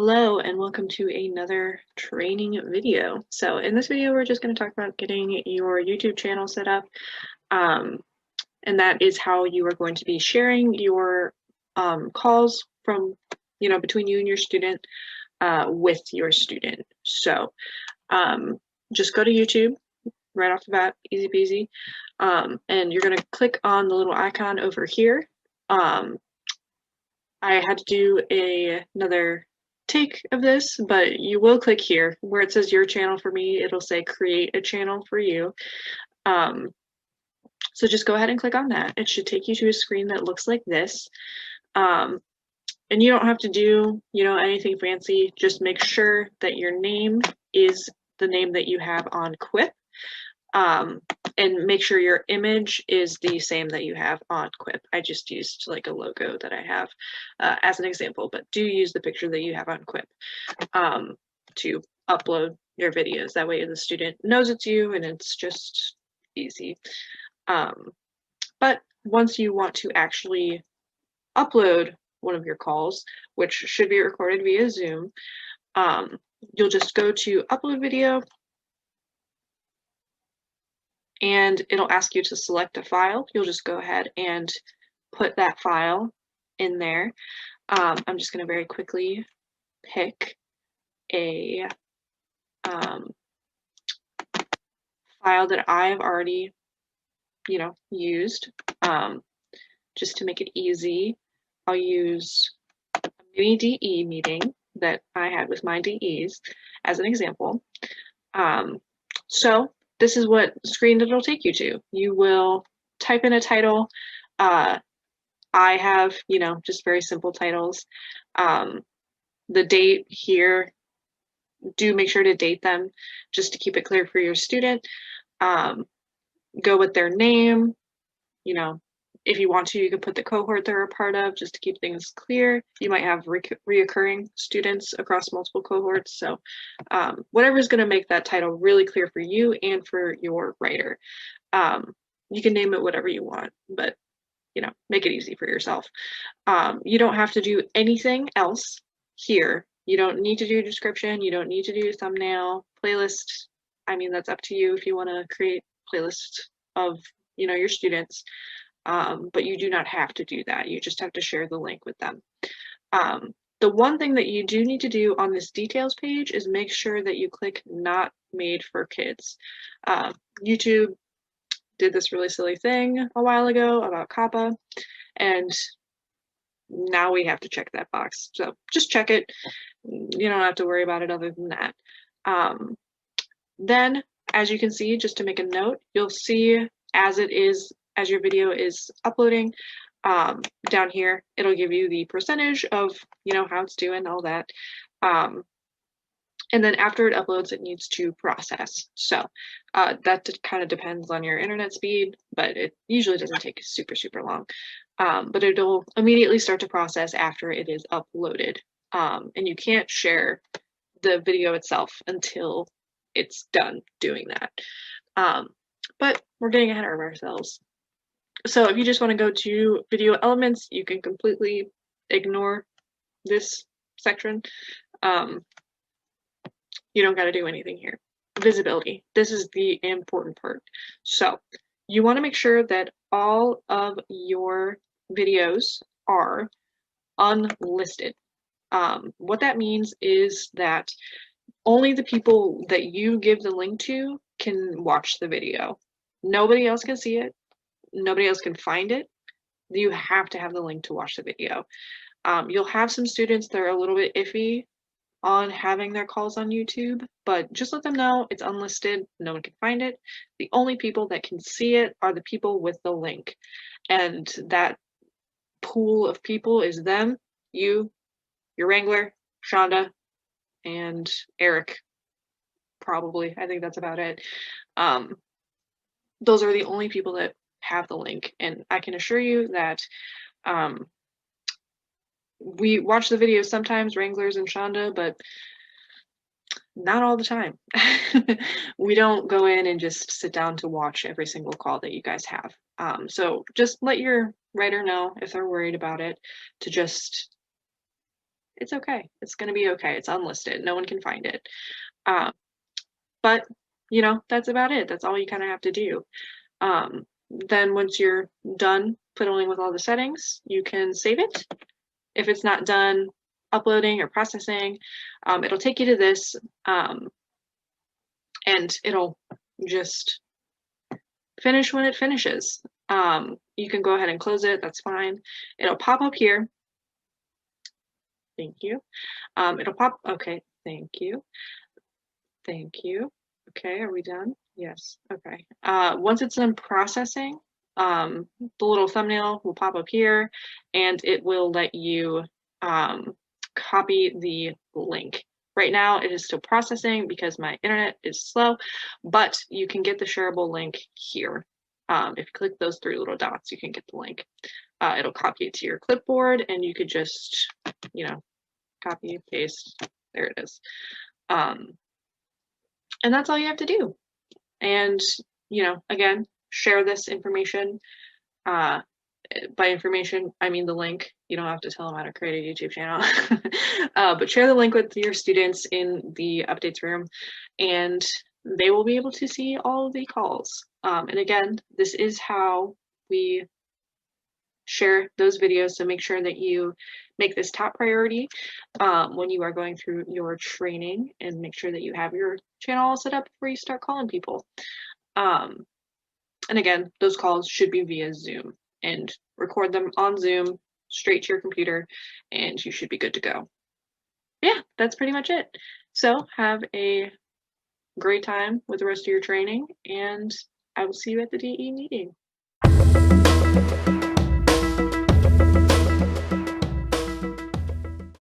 Hello and welcome to another training video. So in this video, we're just going to talk about getting your YouTube channel set up. And that is how you are going to be sharing your calls from, between you and your student with your student. So just go to YouTube right off the bat, easy peasy. And you're going to click on the little icon over here. I had to do another take of this, but you will click here where it says your channel. For me, it'll say create a channel for you. So just go ahead and click on that. It should take you to a screen that looks like this. And you don't have to do, anything fancy. Just make sure that your name is the name that you have on Quip. And make sure your image is the same that you have on Quip. I just used like a logo that I have as an example, but do use the picture that you have on Quip to upload your videos. That way the student knows it's you and it's just easy. But once you want to actually upload one of your calls, which should be recorded via Zoom, you'll just go to upload video, and it'll ask you to select a file. You'll just go ahead and put that file in there. I'm just going to very quickly pick a file that I've already, used. Just to make it easy, I'll use a mini DE meeting that I had with my DEs as an example. So this is what screen it'll take you to. You will type in a title. I have, just very simple titles. The date here, do make sure to date them just to keep it clear for your student. Go with their name. If you want to, you can put the cohort they're a part of just to keep things clear. You might have reoccurring students across multiple cohorts. So whatever is going to make that title really clear for you and for your writer. You can name it whatever you want, but make it easy for yourself. You don't have to do anything else here. You don't need to do a description. You don't need to do a thumbnail, playlist. I mean, that's up to you if you want to create playlists of your students. But you do not have to do that. You just have to share the link with them. The one thing that you do need to do on this details page is make sure that you click not made for kids. YouTube did this really silly thing a while ago about COPPA, and now we have to check that box. So just check it. You don't have to worry about it other than that. Then, as you can see, just to make a note, you'll see as your video is uploading, down here, it'll give you the percentage of, how it's doing, all that. And then after it uploads, it needs to process. So that kind of depends on your internet speed, but it usually doesn't take super, super long. But it'll immediately start to process after it is uploaded. And you can't share the video itself until it's done doing that. But we're getting ahead of ourselves. So if you just want to go to video elements, you can completely ignore this section. You don't got to do anything here. Visibility. This is the important part. So you want to make sure that all of your videos are unlisted. What that means is that only the people that you give the link to can watch the video. Nobody else can see it. Nobody else can find it. You have to have the link to watch the video. You'll have some students that are a little bit iffy on having their calls on YouTube, but just let them know it's unlisted. No one can find it. The only people that can see it are the people with the link. And that pool of people is them, you, your Wrangler, Shonda, and Eric, probably. I think that's about it. Those are the only people that have the link, and I can assure you that we watch the videos sometimes, Wranglers and Shonda, but not all the time. We don't go in and just sit down to watch every single call that you guys have. So just let your writer know if they're worried about it to just It's okay. It's going to be okay. It's unlisted. No one can find it. Um, but that's about it. That's all you kind of have to do. Then once you're done fiddling with all the settings, you can save it. If it's not done uploading or processing, it'll take you to this, and it'll just finish when it finishes. You can go ahead and close it. That's fine. It'll pop up here. Thank you. It'll pop. Okay. Thank you. Thank you. Okay. Are we done? Yes. Okay. Once it's done processing, the little thumbnail will pop up here, and it will let you copy the link. Right now, it is still processing because my internet is slow, but you can get the shareable link here. If you click those three little dots, you can get the link. It'll copy it to your clipboard, and you could just, copy, paste. There it is. And that's all you have to do. And, again, share this information. By information, I mean the link. You don't have to tell them how to create a YouTube channel. But share the link with your students in the updates room, and they will be able to see all of the calls. And again, this is how we share those videos, so make sure that you make this top priority when you are going through your training, and make sure that you have your channel all set up before you start calling people. And again, those calls should be via Zoom, and record them on Zoom straight to your computer, and you should be good to go. Yeah, that's pretty much it. So have a great time with the rest of your training, and I will see you at the DE meeting.